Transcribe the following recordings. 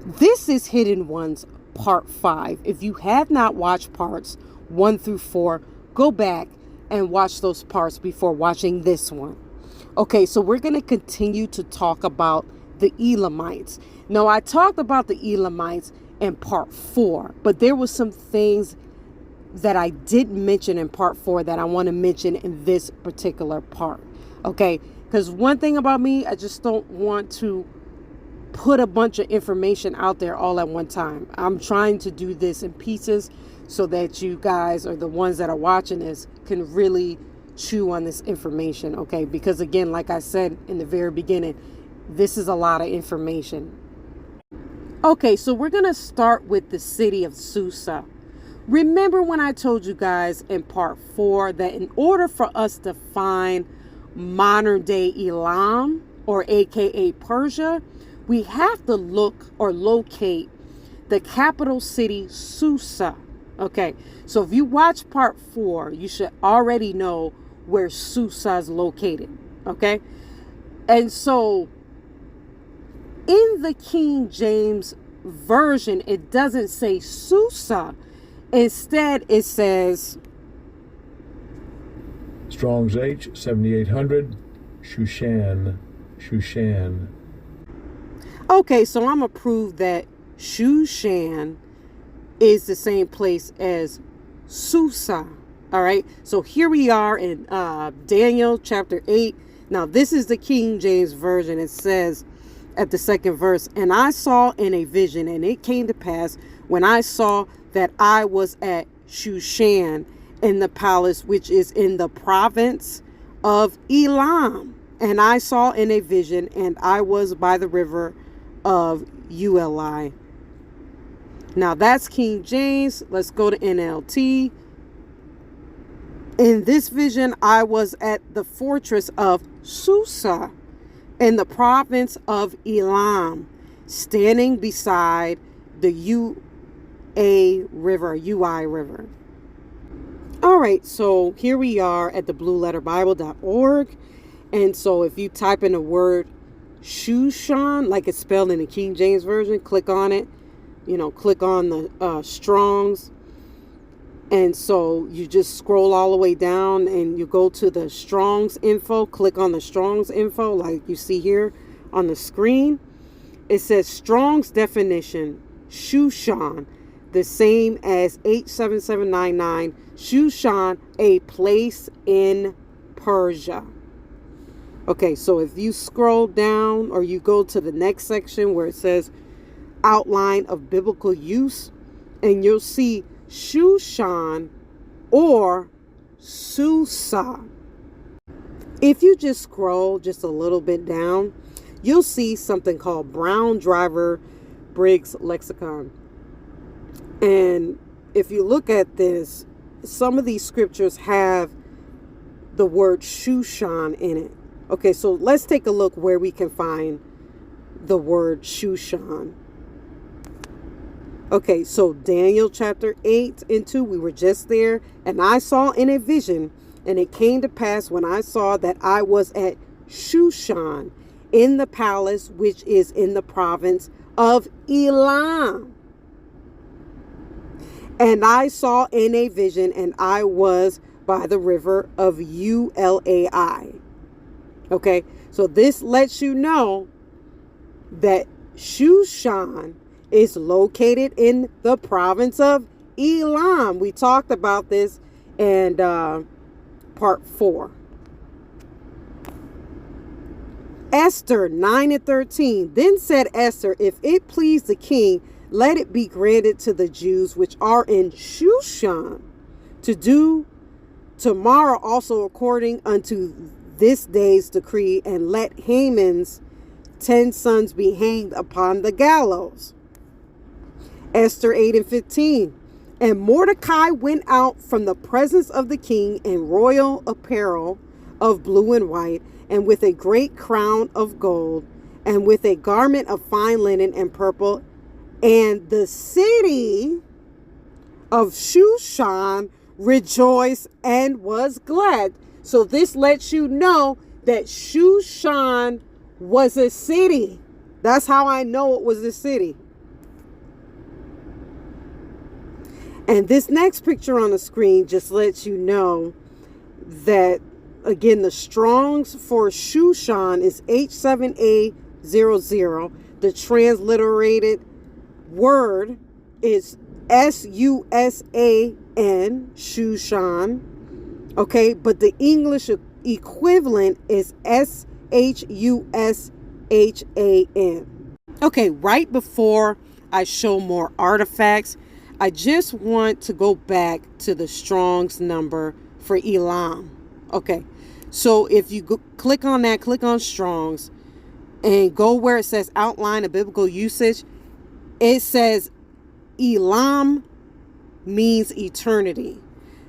This is Hidden Ones Part 5. If you have not watched parts 1 through 4, go back and watch those parts before watching this one. Okay, so we're going to continue to talk about the Elamites. Now, I talked about the Elamites in Part 4, but there were some things that I didn't mention in Part 4 that I want to mention in this particular part. Okay, because one thing about me, I just don't want to put a bunch of information out there all at one time. I'm trying to do this in pieces so that you guys, or the ones that are watching this, can really chew on this information, okay? Because again, like I said in the very beginning, this is a lot of information. Okay, so we're going to start with the city of Susa. Remember when I told you guys in Part 4 that in order for us to find modern day Elam, or aka Persia, we have to look or locate the capital city, Susa. Okay, so if you watch Part 4, you should already know where Susa is located. Okay, and so in the King James Version, it doesn't say Susa. Instead, it says Strong's H, 7800, Shushan. Okay, so I'm going to prove that Shushan is the same place as Susa. All right, so here we are in Daniel chapter 8. Now, this is the King James Version. It says at the second verse, "And I saw in a vision, and it came to pass when I saw that I was at Shushan in the palace, which is in the province of Elam. And I saw in a vision, and I was by the river of Uli." Now that's King James. Let's go to NLT. "In this vision, I was at the fortress of Susa in the province of Elam, standing beside the Ui River. All right, so here we are at the blueletterbible.org. And so if you type in the word Shushan, like it's spelled in the King James Version, click on it. Click on the Strong's. And so you just scroll all the way down and you go to the Strong's info. Click on the Strong's info like you see here on the screen. It says Strong's definition, Shushan, the same as H7799, Shushan, a place in Persia. Okay, so if you scroll down or you go to the next section where it says outline of biblical use, and you'll see Shushan or Susa. If you just scroll just a little bit down, you'll see something called Brown Driver Briggs Lexicon. And if you look at this, some of these scriptures have the word Shushan in it. Okay, so let's take a look where we can find the word Shushan. Okay, so Daniel chapter 8 and 2, we were just there. "And I saw in a vision, and it came to pass when I saw that I was at Shushan in the palace, which is in the province of Elam. And I saw in a vision, and I was by the river of Ulai." Okay, so this lets you know that Shushan is located in the province of Elam. We talked about this in Part 4. Esther 9 and 13. "Then said Esther, if it please the king, let it be granted to the Jews which are in Shushan to do tomorrow also according unto this day's decree, and let Haman's 10 sons be hanged upon the gallows." Esther 8 and 15. "And Mordecai went out from the presence of the king in royal apparel of blue and white, and with a great crown of gold, and with a garment of fine linen and purple. And the city of Shushan rejoiced and was glad." So this lets you know that Shushan was a city. That's how I know it was a city. And this next picture on the screen just lets you know that, again, the Strongs for Shushan is H7A00. The transliterated word is Susan, Shushan. Okay, but the English equivalent is Shushan. Okay, right before I show more artifacts, I just want to go back to the Strong's number for Elam. Okay, so if you click on that, click on Strong's, and go where it says outline of biblical usage, it says Elam means eternity.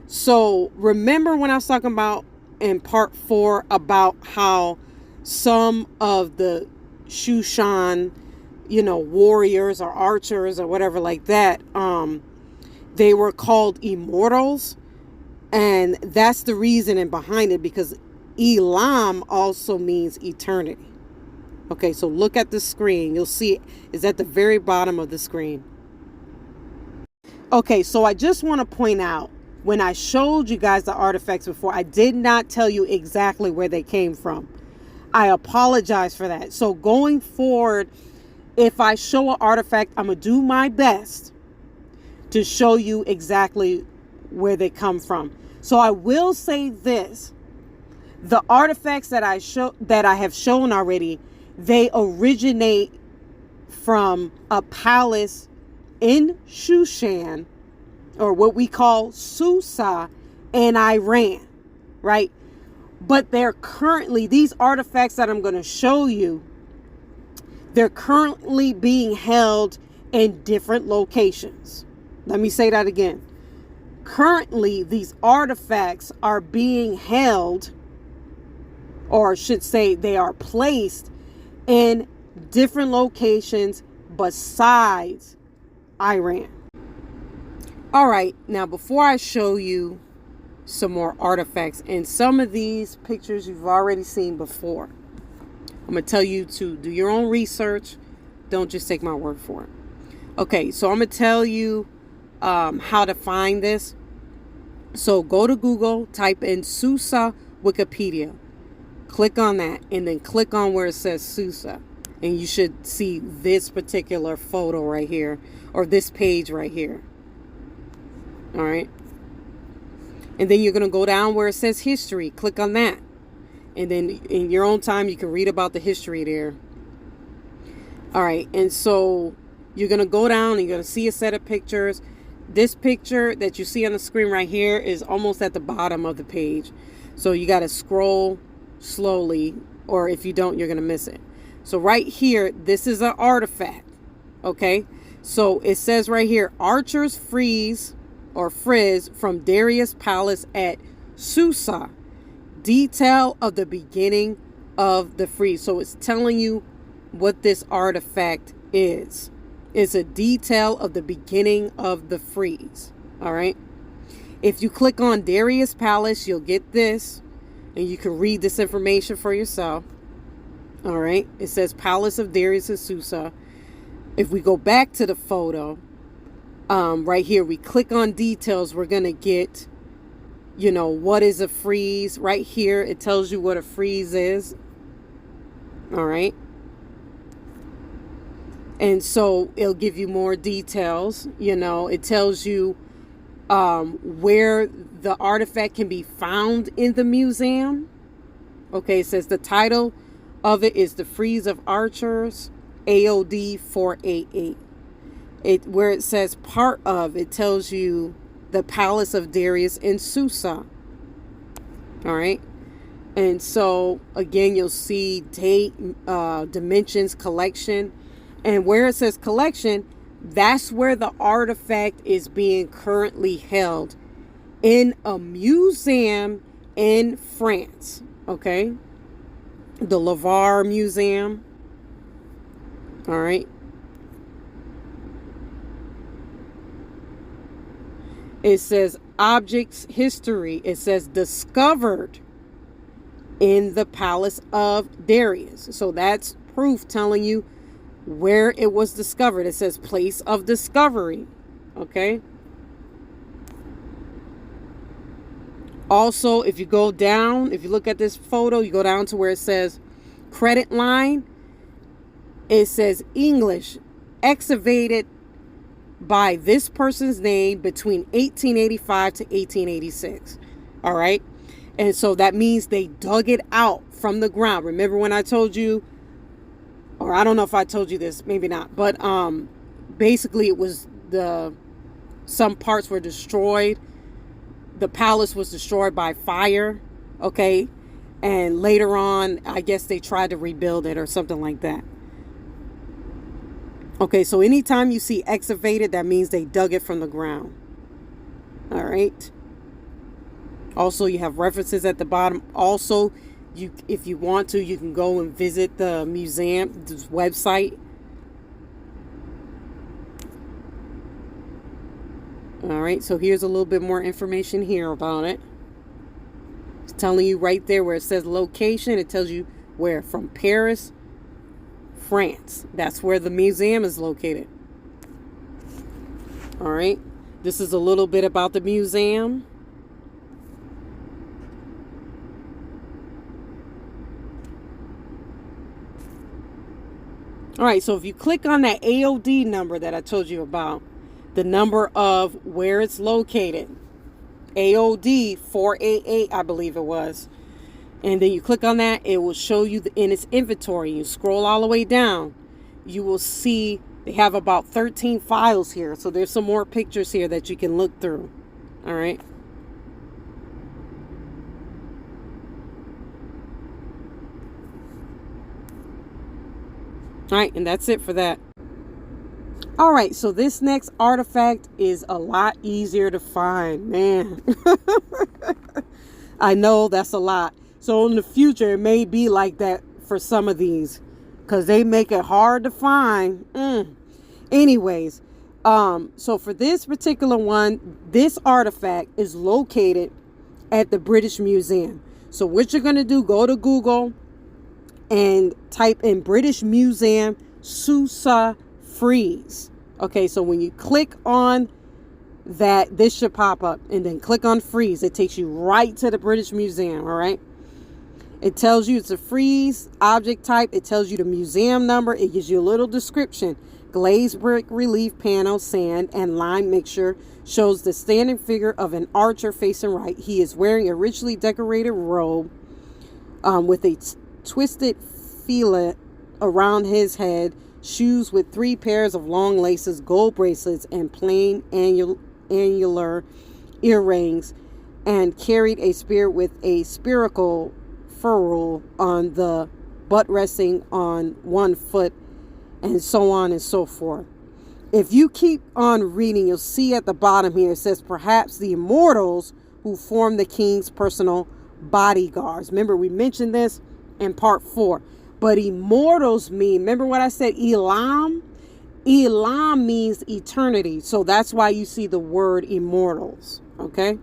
So remember when I was talking about in part 4 about how some of the Shushan, warriors or archers or whatever like that, they were called immortals, and that's the reasoning behind it, because Elam also means eternity. Okay, so look at the screen. You'll see it is at the very bottom of the screen. Okay, so I just want to point out, when I showed you guys the artifacts before, I did not tell you exactly where they came from. I apologize for that. So going forward, if I show an artifact, I'm going to do my best to show you exactly where they come from. So I will say this: the artifacts that I have shown already, they originate from a palace in Shushan, or what we call Susa, in Iran, right? But these artifacts that I'm going to show you, they're currently being held in different locations. Let me say that again. Currently, these artifacts are being held, or I should say they are placed in different locations besides Iran. All right, now before I show you some more artifacts, and some of these pictures you've already seen before, I'm going to tell you to do your own research. Don't just take my word for it. Okay, so I'm going to tell you how to find this. So go to Google, type in Susa Wikipedia. Click on that, and then click on where it says Susa. And you should see this particular photo right here, or this page right here. All right. And then you're going to go down where it says history. Click on that. And then in your own time, you can read about the history there. All right. And so you're going to go down and you're going to see a set of pictures. This picture that you see on the screen right here is almost at the bottom of the page. So you got to scroll slowly, or if you don't, you're going to miss it. So right here, this is an artifact. Okay. So it says right here, Archer's Frieze from Darius' palace at Susa. Detail of the beginning of the frieze. So it's telling you what this artifact is. It's a detail of the beginning of the frieze. All right. If you click on Darius' palace, you'll get this, and you can read this information for yourself. All right. It says Palace of Darius at Susa. If we go back to the photo, right here, we click on details, we're going to get, what is a frieze. Right here, it tells you what a frieze is. All right. And so it'll give you more details. It tells you where the artifact can be found in the museum. Okay, it says the title of it is The Frieze of Archers, AOD 488. Where it says part of, it tells you the Palace of Darius in Susa. All right. And so again, you'll see date, dimensions, collection, and where it says collection, that's where the artifact is being currently held, in a museum in France. Okay. The Lavar Museum. All right. It says objects history. It says discovered in the palace of Darius. So that's proof telling you where it was discovered. It says place of discovery. Okay. Also, if you go down, if you look at this photo, you go down to where it says credit line. It says English, excavated by this person's name between 1885 to 1886. All right. And so that means they dug it out from the ground. Remember when I told you, or I don't know if I told you this, maybe not, but basically it was some parts were destroyed. The palace was destroyed by fire. Okay. And later on, I guess they tried to rebuild it or something like that. Okay, so anytime you see excavated, that means they dug it from the ground. All right. Also, you have references at the bottom. Also, if you want to, you can go and visit the museum's website. All right, so here's a little bit more information here about it. It's telling you right there where it says location. It tells you where, from Paris, France. That's where the museum is located. All right. This is a little bit about the museum. All right. So if you click on that AOD number that I told you about, the number of where it's located, AOD 488, I believe it was. And then you click on that, it will show you in its inventory. You scroll all the way down, you will see they have about 13 files here. So there's some more pictures here that you can look through. All right. All right, and that's it for that. All right, so this next artifact is a lot easier to find, man. I know that's a lot. So in the future, it may be like that for some of these because they make it hard to find. Anyways, so for this particular one, this artifact is located at the British Museum. So what you're going to do, go to Google and type in British Museum Susa frieze. Okay, so when you click on that, this should pop up, and then click on frieze. It takes you right to the British Museum. All right. It tells you it's a frieze object type. It tells you the museum number. It gives you a little description. Glazed brick relief panel, sand, and lime mixture shows the standing figure of an archer facing right. He is wearing a richly decorated robe with a twisted fillet around his head, shoes with 3 pairs of long laces, gold bracelets, and plain annular earrings, and carried a spear with a spherical ferrule on the butt resting on one foot, and so on and so forth. If you keep on reading, you'll see at the bottom here, it says perhaps the immortals who form the king's personal bodyguards. Remember, we mentioned this in part 4. But immortals mean, remember what I said, Elam? Elam means eternity. So that's why you see the word immortals. Okay.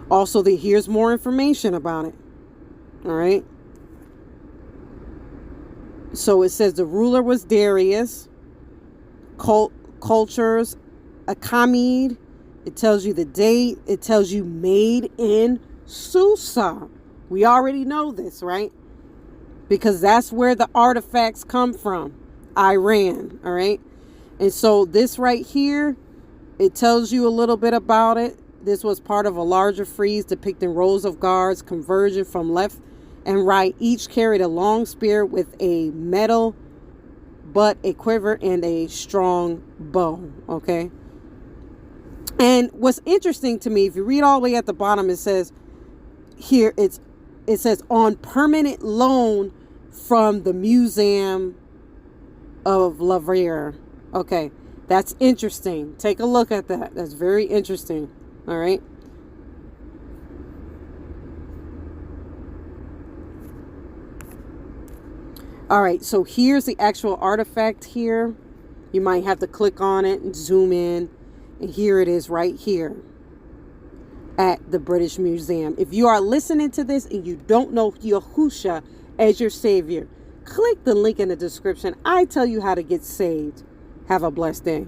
Also, here's more information about it. All right. So it says the ruler was Darius. Cultures, Akamid. It tells you the date. It tells you made in Susa. We already know this, right? Because that's where the artifacts come from. Iran. All right. And so this right here, it tells you a little bit about it. This was part of a larger frieze depicting rows of guards converging from left and right. Each carried a long spear with a metal butt, a quiver, and a strong bow. Okay. And what's interesting to me, if you read all the way at the bottom, it says here, it says on permanent loan from the Museum of Lavrier. Okay, that's interesting. Take a look at that. That's very interesting. All right. All right, so here's the actual artifact here. You might have to click on it and zoom in. And here it is right here at the British Museum. If you are listening to this and you don't know Yahusha as your savior, click the link in the description. I tell you how to get saved. Have a blessed day.